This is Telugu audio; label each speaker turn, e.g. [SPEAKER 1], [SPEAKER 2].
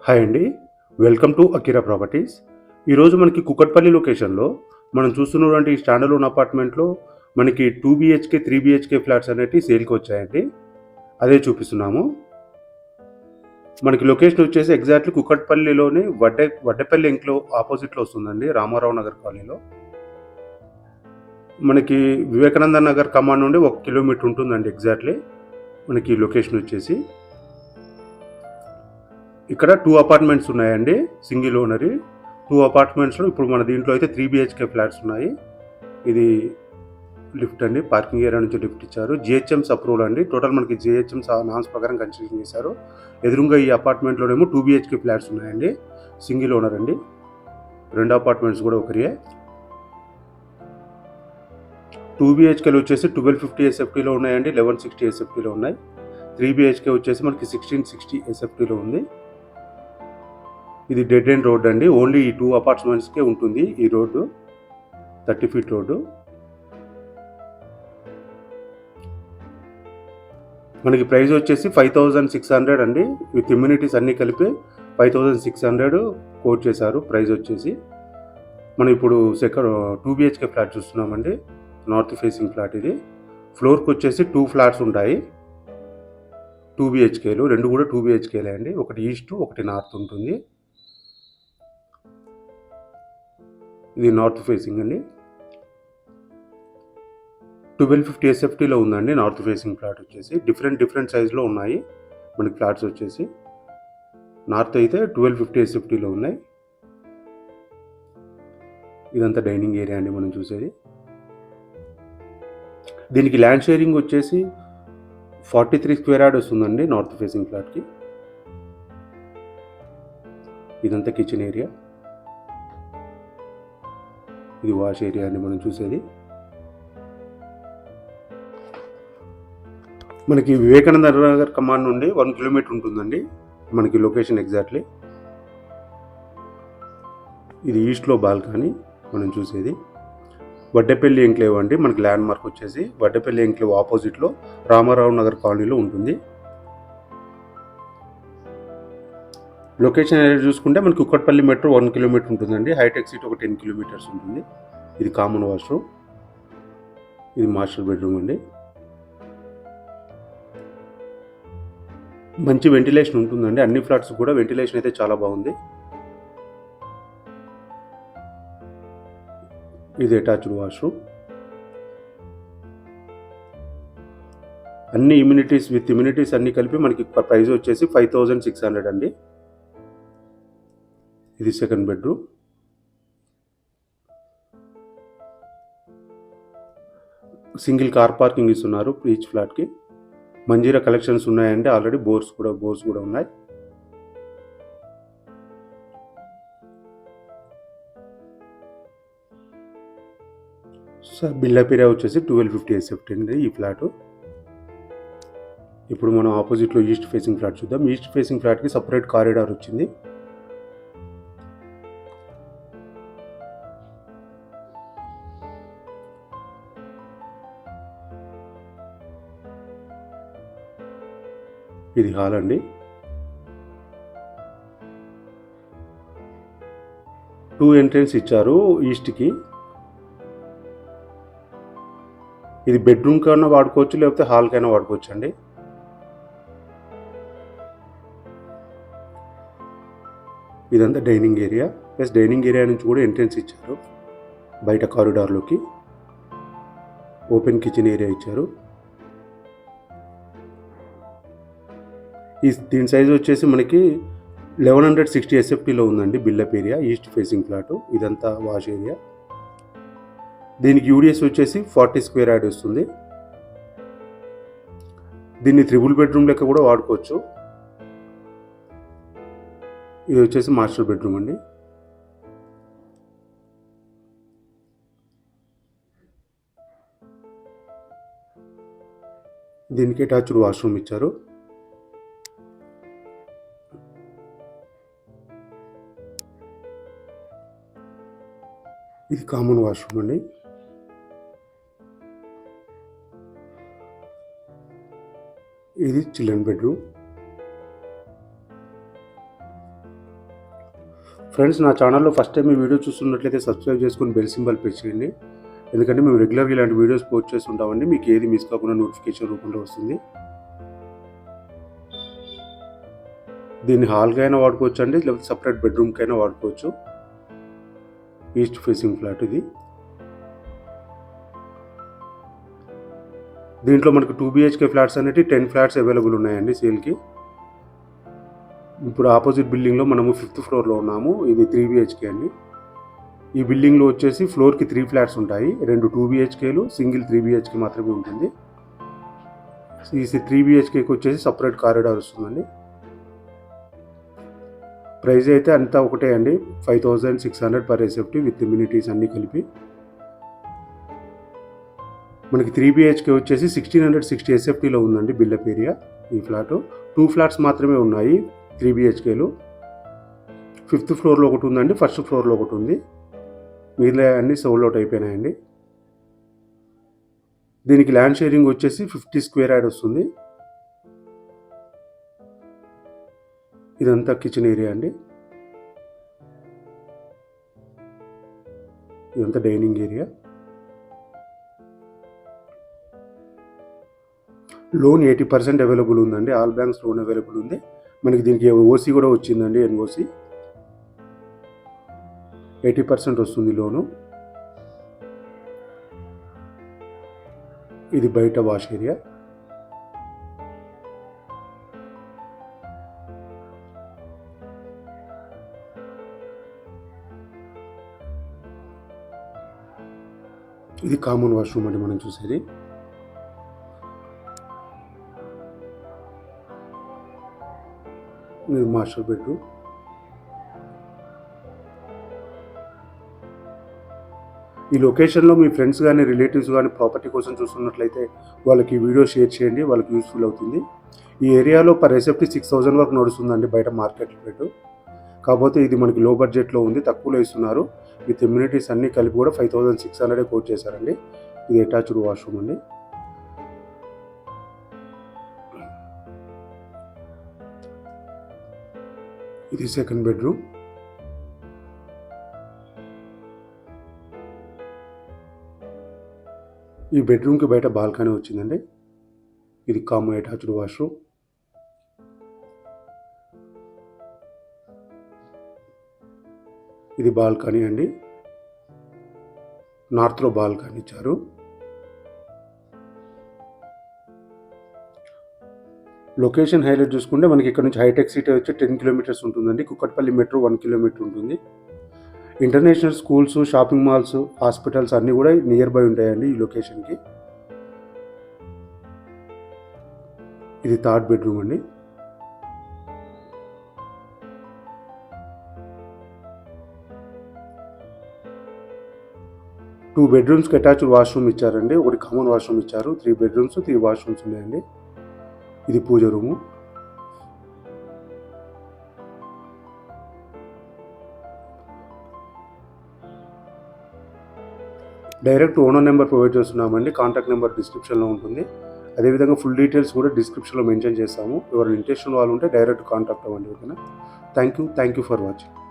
[SPEAKER 1] హాయ్ అండి. Welcome to Akira properties. ఈరోజు మనకి కుకట్పల్లి లొకేషన్‌లో మనం చూస్తున్నటువంటి ఈ స్టాండర్డ్ అపార్ట్మెంట్‌లో మనకి 2 బీహెచ్‌కే, 3 బీహెచ్‌కే ఫ్లాట్స్ అనేటివి సేల్‌కి వచ్చాయండి. అదే చూపిస్తున్నాము. మనకి లొకేషన్ వచ్చేసి ఎగ్జాక్ట్‌లీ కుకట్పల్లిలోని వడ్డేపల్లి ఎంక్లో ఆపోజిట్‌లో వస్తుందండి. రామారావు నగర్ కాలనీలో. మనకి వివేకానంద నగర్ కమాన్ నుండి 1 కిలోమీటర్ ఉంటుందండి ఎగ్జాక్ట్‌లీ. మనకి లొకేషన్ వచ్చేసి. ఇక్కడ 2 అపార్ట్మెంట్స్ ఉన్నాయండి. సింగిల్ ఓనరీ. 2 అపార్ట్మెంట్స్‌లో ఇప్పుడు మన దీంట్లో అయితే 3 బీహెచ్‌కే ఫ్లాట్స్ ఉన్నాయి. ఇది లిఫ్ట్ అండి. పార్కింగ్ ఏరియా నుంచి లిఫ్ట్ ఇచ్చారు. జీహెచ్ఎంసీ అప్రూవల్ అండి. టోటల్ మనకి జీహెచ్ఎంసీ నామ్స్ ప్రకారం కన్స్ట్రక్షన్ చేశారు. ఎదురుంగా ఈ అపార్ట్మెంట్‌లోనేమో 2 బీహెచ్‌కే ఫ్లాట్స్ ఉన్నాయండి. సింగిల్ ఓనర్ అండి. 2 అపార్ట్మెంట్స్ కూడా ఒకరియే. 2 బీహెచ్‌కేలు వచ్చేసి 1250 ఎస్ఎఫ్టీలో ఉన్నాయండి. 1160 ఎస్ఎఫ్టీలో ఉన్నాయి. 3 బీహెచ్‌కే వచ్చేసి మనకి 1660 ఎస్ఎఫ్టీలో ఉంది. ఇది డెడ్ ఎండ్ రోడ్ అండి. ఓన్లీ ఈ 2 అపార్ట్మెంట్స్కే ఉంటుంది ఈ రోడ్డు. 30 feet road. మనకి ప్రైస్ వచ్చేసి 5600 అండి. విత్ ఇమ్యూనిటీస్ అన్నీ కలిపి 5600 కోట్ చేశారు ప్రైస్ వచ్చేసి. మనం ఇప్పుడు 2 బీహెచ్కే ఫ్లాట్ చూస్తున్నామండి. నార్త్ ఫేసింగ్ ఫ్లాట్ ఇది. ఫ్లోర్కి వచ్చేసి 2 ఫ్లాట్స్ ఉంటాయి. 2 బీహెచ్కేలు, రెండు కూడా 2 బీహెచ్కేలే అండి. ఒకటి ఈస్ట్, ఒకటి నార్త్ ఉంటుంది. ఇది నార్త్ ఫేసింగ్ అండి. 1250 ఎస్ఎఫ్టీలో ఉందండి నార్త్ ఫేసింగ్ ఫ్లాట్ వచ్చేసి. డిఫరెంట్ సైజులో ఉన్నాయి మనకి ఫ్లాట్స్ వచ్చేసి. నార్త్ అయితే 1250 ఎస్ఎఫ్టీలో ఉన్నాయి. ఇదంతా డైనింగ్ ఏరియా అండి మనం చూసేది. దీనికి ల్యాండ్ షేరింగ్ వచ్చేసి 43 స్క్వేర్ యార్డ్ వస్తుందండి నార్త్ ఫేసింగ్ ఫ్లాట్కి. ఇదంతా కిచెన్ ఏరియా. ఇది వాష్ ఏరియా అండి మనం చూసేది. మనకి వివేకానంద నగర్ కమాండ్ నుండి 1 కిలోమీటర్ ఉంటుందండి మనకి లొకేషన్ ఎగ్జాక్ట్లీ. ఇది ఈస్ట్లో బాల్కనీ మనం చూసేది. వడ్డేపల్లి ఎంక్లేవ్ అండి. మనకి ల్యాండ్ మార్క్ వచ్చేసి వడ్డేపల్లి ఎంక్లేవ్ ఆపోజిట్లో రామారావు నగర్ కాలనీలో ఉంటుంది. లొకేషన్ ఏరియా చూసుకుంటే మనకి కుక్కట్పల్లి మెట్రో 1 కిలోమీటర్ ఉంటుందండి. హైటెక్ సిటీ ఒక 10 కిలోమీటర్స్ ఉంటుంది. ఇది కామన్ వాష్రూమ్. ఇది మాస్టర్ బెడ్రూమ్ అండి. మంచి వెంటిలేషన్ ఉంటుందండి. అన్ని ఫ్లాట్స్ కూడా వెంటిలేషన్ అయితే చాలా బాగుంది. ఇది అటాచ్డ్ వాష్రూమ్. అన్ని విత్ ఇమ్యూనిటీస్ అన్ని కలిపి మనకి ప్రైస్ వచ్చేసి 5600 అండి. ఇది second bedroom. Single car parking ఇస్తున్నారు ఈచ్ ఫ్లాట్కి. మంజీరా కలెక్షన్స్ ఉన్నాయండి. ఆల్రెడీ బోర్స్ కూడా ఉన్నాయి. బిల్డప్ ఏరియా వచ్చేసి 1250 ఎస్ఎఫ్టీ అండి ఈ ఫ్లాట్. ఇప్పుడు మనం ఆపోజిట్లో ఈస్ట్ ఫేసింగ్ ఫ్లాట్ చూద్దాం. ఈస్ట్ ఫేసింగ్ ఫ్లాట్కి సపరేట్ కారిడార్ వచ్చింది. ఇది హాల్ అండి. 2 ఎంట్రన్స్ ఇచ్చారు ఈస్ట్కి. ఇది బెడ్రూమ్ కన్నా వాడుకోవచ్చు, లేకపోతే హాల్ కైనా వాడుకోవచ్చు అండి. ఇదంతా dining area. Plus dining area నుంచి కూడా ఎంట్రన్స్ ఇచ్చారు. బయట కారిడార్లోకి ఓపెన్ కిచెన్ ఏరియా ఇచ్చారు. దీని సైజ్ వచ్చేసి మనకి 1160 ఎస్ఎఫ్టీలో ఉందండి built up area. East facing flat. ఇదంతా వాష్ ఏరియా. దీనికి యూడిఎస్ వచ్చేసి 40 స్క్వేర్ యార్డ్ వస్తుంది. దీన్ని త్రిబుల్ బెడ్రూమ్ లెక్క కూడా వాడుకోవచ్చు. ఇది వచ్చేసి మాస్టర్ బెడ్రూమ్ అండి. దీనికి అటాచ్డ్ వాష్రూమ్ ఇచ్చారు. ఇది కామన్ వాష్రూమ్ అండి. ఇది చిల్డ్రన్ బెడ్రూమ్. ఫ్రెండ్స్, నా ఛానల్లో ఫస్ట్ టైం ఈ వీడియో చూస్తున్నట్లయితే సబ్స్క్రైబ్ చేసుకొని బెల్ సింబల్ ప్రెస్ చేయండి. ఎందుకంటే మేము రెగ్యులర్గా ఇలాంటి వీడియోస్ పోస్ట్ చేస్తుంటామండి. మీకు ఏది మిస్ కాకుండా నోటిఫికేషన్ రూపంలో వస్తుంది. దీన్ని హాల్గా అయినా వాడుకోవచ్చు అండి, లేకపోతే సపరేట్ బెడ్రూమ్కి అయినా వాడుకోవచ్చు. ఈస్ట్ ఫేసింగ్ ఫ్లాట్ ఇది. దీంట్లో మనకు 2 BHK ఫ్లాట్స్ అనేవి 10 ఫ్లాట్స్ అవైలబుల్ ఉన్నాయండి సేల్కి. ఇప్పుడు ఆపోజిట్ బిల్డింగ్లో మనము 5th ఫ్లోర్లో ఉన్నాము. ఇది 3 BHK అండి. ఈ బిల్డింగ్లో వచ్చేసి ఫ్లోర్కి 3 ఫ్లాట్స్ ఉంటాయి. 2 2 BHKలు, సింగిల్ 3 BHK మాత్రమే ఉంటుంది. ఈ 3 BHKకి వచ్చేసి సపరేట్ కారిడార్ వస్తుందండి. ప్రైస్ అయితే అంతా ఒకటే అండి, 5600 పర్ SFT విత్ ఇమ్యూనిటీస్ అన్నీ కలిపి. మనకి 3 BHK వచ్చేసి 1660 SFTలో ఉందండి బిల్డప్ ఏరియా. ఈ ఫ్లాట్ 2 ఫ్లాట్స్ మాత్రమే ఉన్నాయి 3 BHKలు. 5th ఫ్లోర్లో ఒకటి ఉందండి, 1st ఫ్లోర్లో ఒకటి ఉంది. మిగిలిన అన్నీ సోల్డ్ అవుట్ అయిపోయినాయండి. దీనికి ల్యాండ్ షేరింగ్ వచ్చేసి 50 స్క్వేర్ యార్డ్ వస్తుంది. ఇదంతా కిచెన్ ఏరియా అండి. ఇదంతా డైనింగ్ ఏరియా. లోన్ 80% అవైలబుల్ ఉందండి. ఆల్ బ్యాంక్స్ లోన్ అవైలబుల్ ఉంది. మనకి దీనికి ఓసీ కూడా వచ్చిందండి, NOC 80% వస్తుంది లోను. ఇది బయట వాష్ ఏరియా. ఇది కామన్ వాష్రూమ్ అండి మనం చూసేది. ఇది మాస్టర్ బెడ్రూమ్. ఈ లొకేషన్లో మీ ఫ్రెండ్స్ కానీ రిలేటివ్స్ కానీ ప్రాపర్టీ కోసం చూస్తున్నట్లయితే వాళ్ళకి ఈ వీడియో షేర్ చేయండి, వాళ్ళకి యూస్ఫుల్ అవుతుంది. ఈ ఏరియాలో పర్ SFT 6000 వరకు నడుస్తుందండి బయట మార్కెట్ రేటు. కాకపోతే ఇది మనకి లో బడ్జెట్లో ఉంది, తక్కువలో ఇస్తున్నారు. విత్ ఇమ్యూనిటీస్ అన్నీ కలిపి కూడా 5600 కోట్ చేశారండి. ఇది అటాచ్డ్ వాష్రూమ్ అండి. ఇది సెకండ్ బెడ్రూమ్. ఈ బెడ్రూమ్కి బయట బాల్కనీ వచ్చిందండి. ఇది కామన్ అటాచ్డ్ వాష్రూమ్. ఇది బాల్కనీ అండి, నార్త్లో బాల్కనీ ఇచ్చారు. లొకేషన్ హైలైట్ చూసుకుంటే మనకి ఇక్కడ నుంచి హైటెక్ సిటీ వచ్చి 10 కిలోమీటర్స్ ఉంటుందండి. కుక్కట్పల్లి మెట్రో 1 కిలోమీటర్ ఉంటుంది. International schools, shopping malls, hospitals అన్నీ కూడా నియర్ బై ఉంటాయండి ఈ లొకేషన్కి. ఇది థర్డ్ బెడ్రూమ్ అండి. టూ బెడ్రూమ్స్కి అటాచ్డ్ వాష్రూమ్ ఇచ్చారండి. ఒకటి కామన్ వాష్రూమ్ ఇచ్చారు. 3 బెడ్రూమ్స్ 3 వాష్రూమ్స్ ఉన్నాయండి. ఇది పూజ room. Direct owner number provide చేస్తున్నామండి. కాంటాక్ట్ నెంబర్ డిస్క్రిప్షన్లో ఉంటుంది. అదేవిధంగా ఫుల్ డీటెయిల్స్ కూడా డిస్క్రిప్షన్లో మెన్షన్ చేస్తాము. ఎవరైనా ఇంట్రెస్ట్ ఉన్న వాళ్ళు ఉంటే డైరెక్ట్ కాంటాక్ట్ అవ్వండి. ఓకేనా? Thank you for watching.